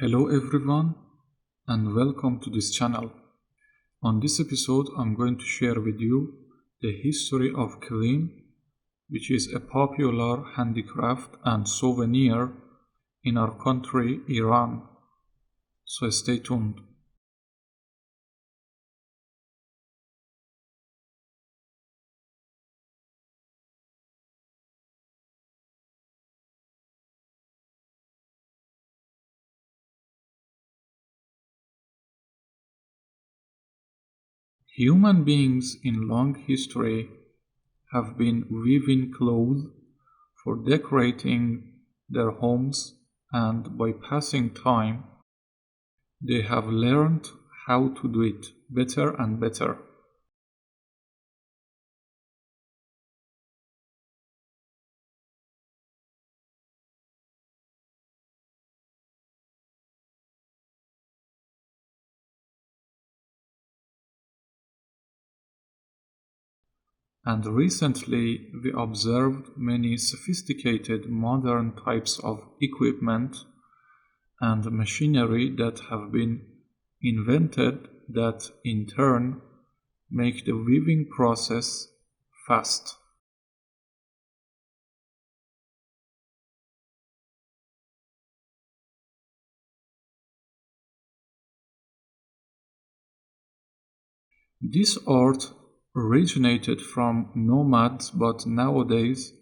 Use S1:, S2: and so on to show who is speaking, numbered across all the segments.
S1: Hello everyone and welcome to this channel. On this episode I'm going to share with you the history of kilim, which is a popular handicraft and souvenir in our country, Iran. So stay tuned. Human beings in long history have been weaving clothes for decorating their homes, and by passing time they have learned how to do it better and better. And recently we observed many sophisticated modern types of equipment and machinery that have been invented that in turn make the weaving process fast. This art originated from nomads but nowadays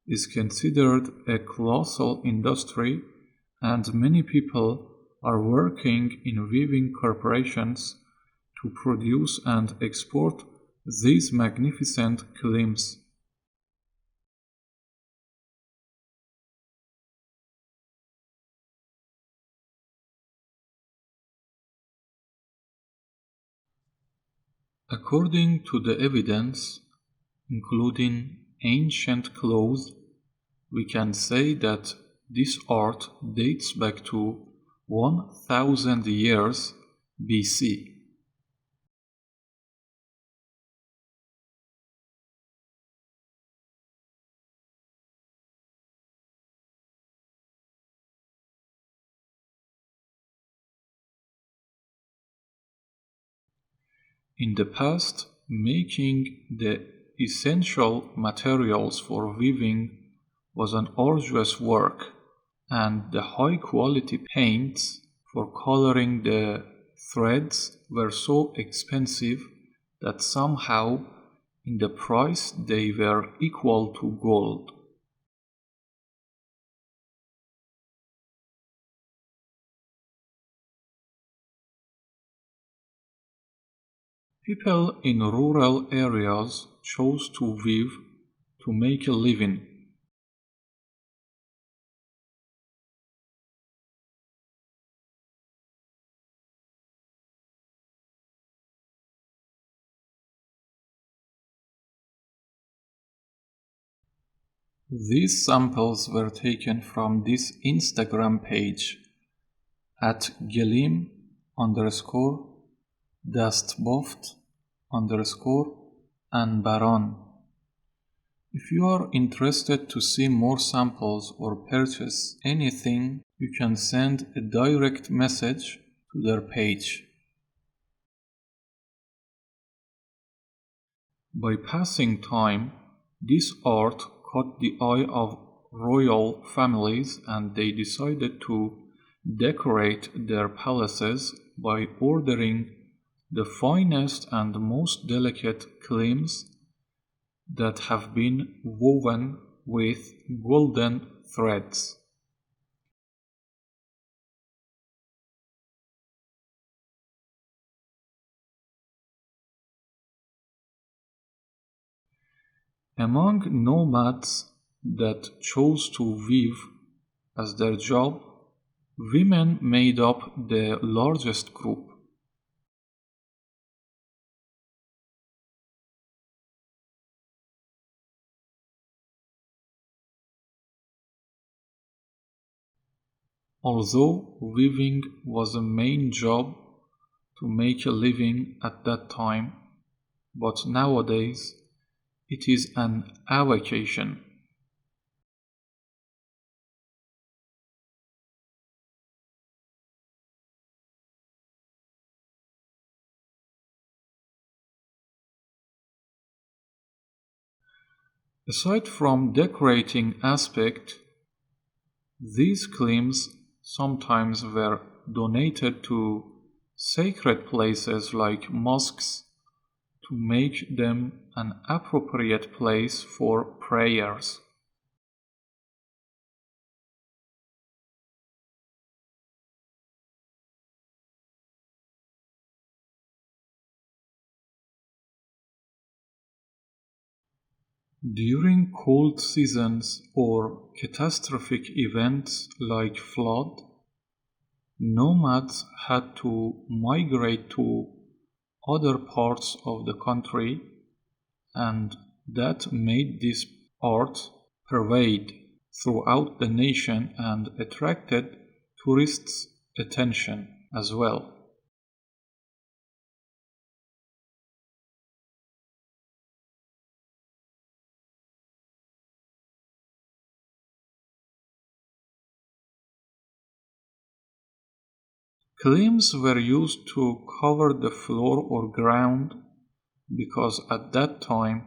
S1: is considered a colossal industry, and many people are working in weaving corporations to produce and export these magnificent kilims. According to the evidence, including ancient clothes, we can say that this art dates back to 1000 years BC. In the past, making the essential materials for weaving was an arduous work, and the high quality paints for coloring the threads were so expensive that somehow in the price they were equal to gold. People in rural areas chose to weave to make a living. These samples were taken from this Instagram page at Gelim underscore Dastboft underscore and Baron. If you are interested to see more samples or purchase anything, you can send a direct message to their page. By passing time, this art caught the eye of royal families, and they decided to decorate their palaces by ordering the finest and most delicate kilims that have been woven with golden threads. Among nomads that chose to weave as their job, women made up the largest group. Although weaving was a main job to make a living at that time, but nowadays it is an avocation. Aside from decorating aspect, these claims sometimes were donated to sacred places like mosques to make them an appropriate place for prayers. During cold seasons or catastrophic events like flood, nomads had to migrate to other parts of the country, and that made this art pervade throughout the nation and attracted tourists' attention as well. Claims were used to cover the floor or ground because at that time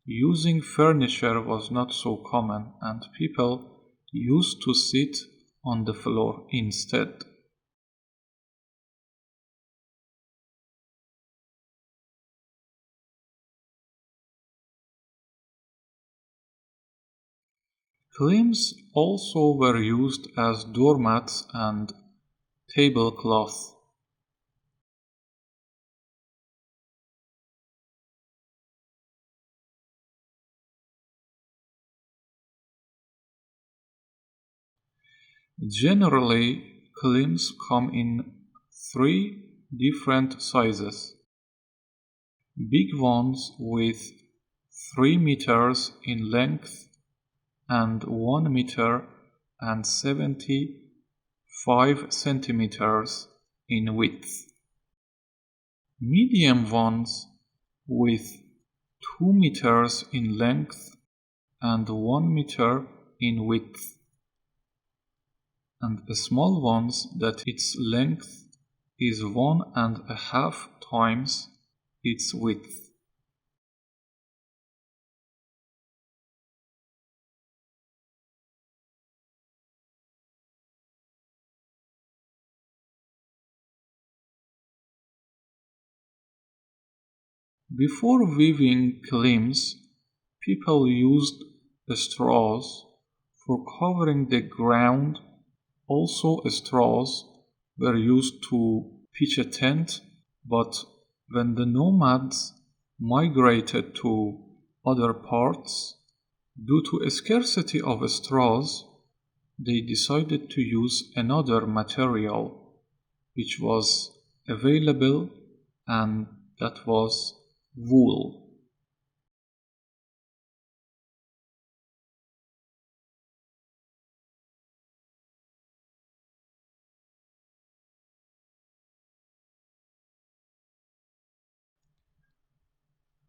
S1: using furniture was not so common and people used to sit on the floor instead. Claims also were used as doormats and tablecloth. Generally, claims come in three different sizes. Big ones with 3 meters in length and 1 meter and 75 centimeters in width. Medium ones with 2 meters in length and 1 meter in width, and the small ones that its length is 1.5 times its width. Before weaving claims, people used straws for covering the ground. Also, straws were used to pitch a tent, but when the nomads migrated to other parts, due to a scarcity of straws, they decided to use another material which was available, and that was wool.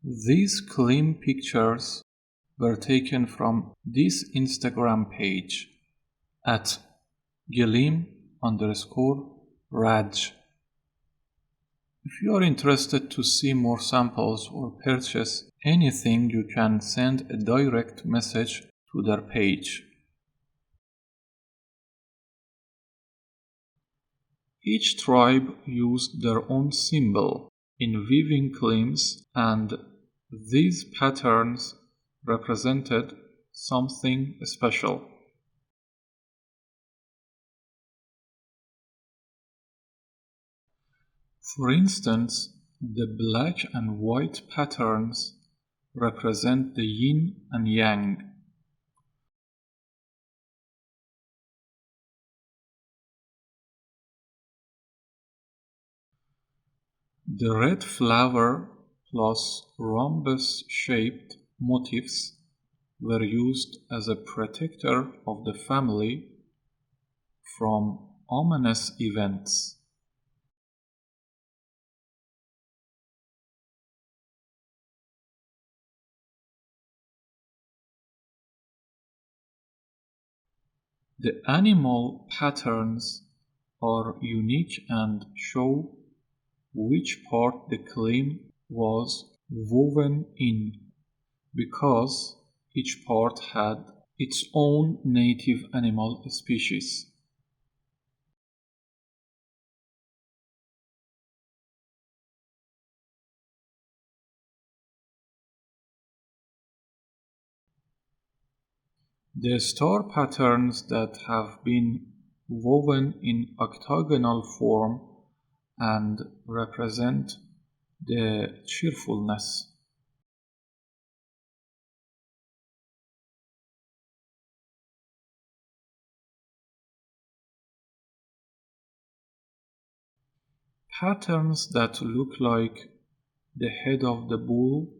S1: These claim pictures were taken from this Instagram page at Gilim_Raj. If you are interested to see more samples or purchase anything, you can send a direct message to their page. Each tribe used their own symbol in weaving claims, and these patterns represented something special. For instance, the black and white patterns represent the yin and yang. The red flower plus rhombus-shaped motifs were used as a protector of the family from ominous events. The animal patterns are unique and show which part the claim was woven in, because Each part had its own native animal species. The star patterns that have been woven in octagonal form and represent the cheerfulness. Patterns that look like the head of the bull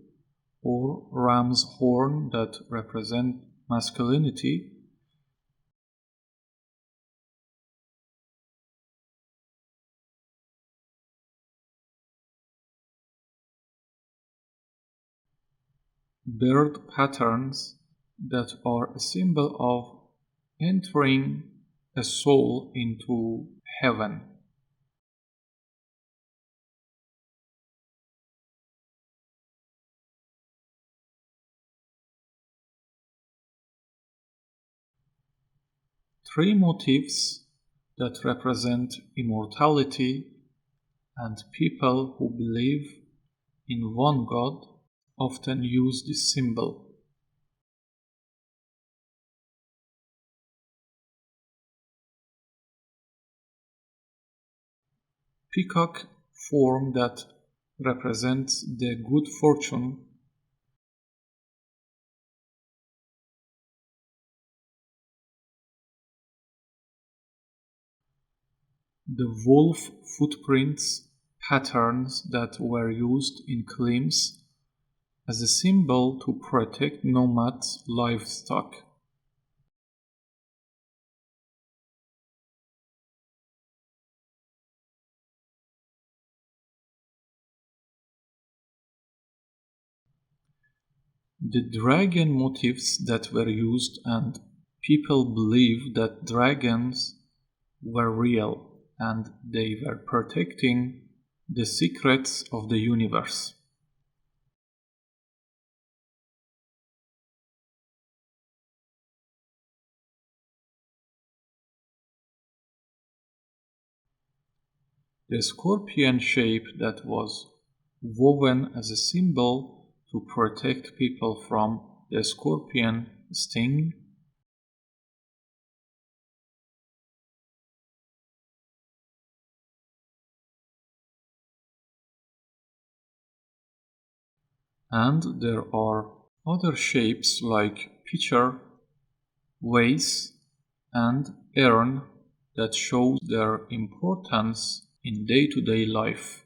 S1: or ram's horn that represent masculinity. Bird patterns that are a symbol of entering a soul into heaven. Three motifs that represent immortality and people who believe in one God often use this symbol. Peacock form that represents the good fortune. The wolf footprints patterns that were used in claims as a symbol to protect nomads' livestock. The dragon motifs that were used, and people believe that dragons were real and they were protecting the secrets of the universe. The scorpion shape that was woven as a symbol to protect people from the scorpion sting. And there are other shapes like pitcher, vase, and urn that show their importance in day-to-day life.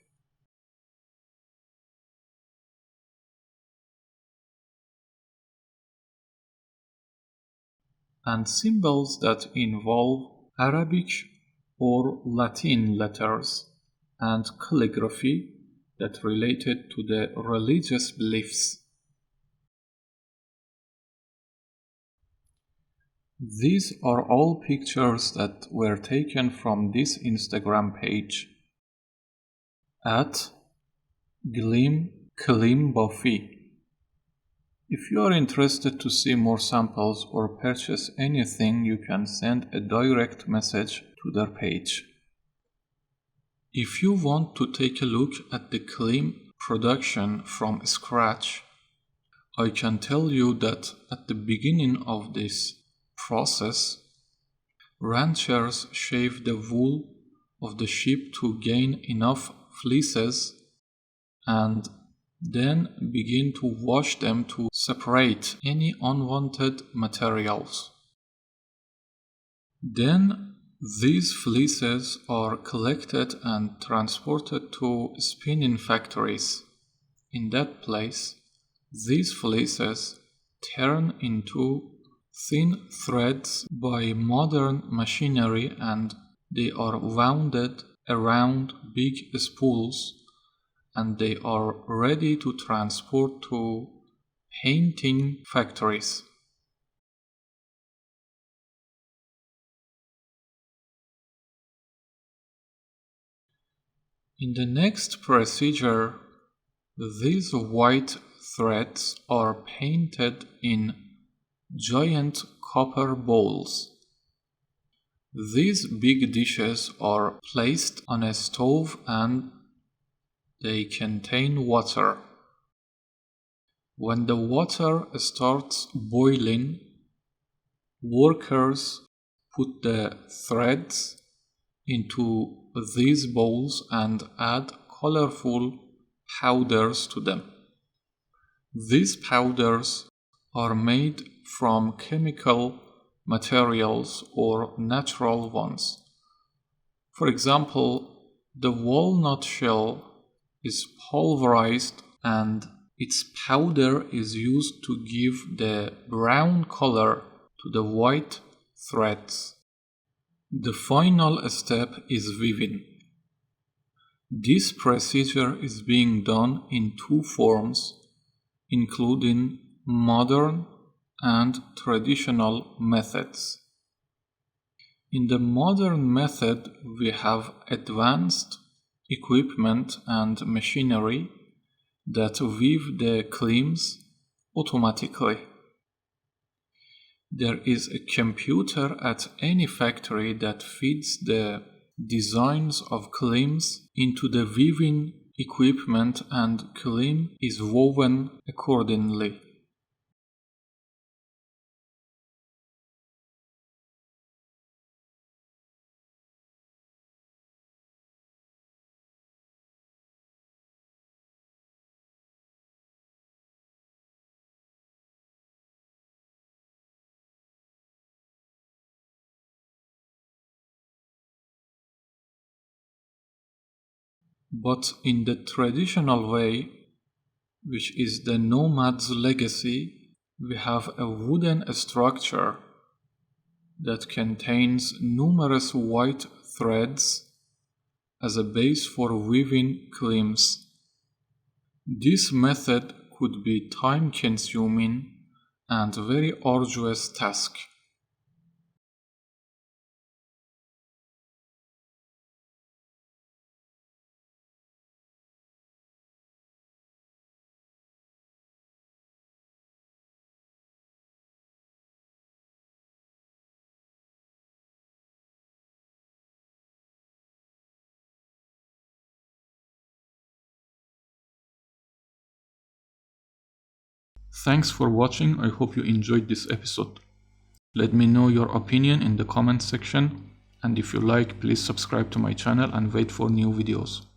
S1: And symbols that involve Arabic or Latin letters and calligraphy that related to the religious beliefs. These are all pictures that were taken from this Instagram page at Glim Bafi. If you are interested to see more samples or purchase anything, you can send a direct message to their page. If you want to take a look at the Klim production from scratch, I can tell you that at the beginning of this process, ranchers shave the wool of the sheep to gain enough fleeces and then begin to wash them to separate any unwanted materials. Then these fleeces are collected and transported to spinning factories. In that place, these fleeces turn into thin threads by modern machinery and they are wound around big spools and they are ready to transport to painting factories. In the next procedure, these white threads are painted in giant copper bowls. These big dishes are placed on a stove and they contain water. When the water starts boiling, workers put the threads into these bowls and add colorful powders to them. These powders are made from chemical materials or natural ones. For example, the walnut shell is pulverized and its powder is used to give the brown color to the white threads. The final step is weaving. This procedure is being done in two forms, including modern and traditional methods. In the modern method, we have advanced equipment and machinery that weave the cleams automatically. There is a computer at any factory that feeds the designs of cleams into the weaving equipment and cleam is woven accordingly. But in the traditional way, which is the nomad's legacy, we have a wooden structure that contains numerous white threads as a base for weaving cleams. This method could be time-consuming and very arduous task. Thanks for watching. I hope you enjoyed this episode. Let me know your opinion in the comment section, and if you like, please subscribe to my channel and wait for new videos.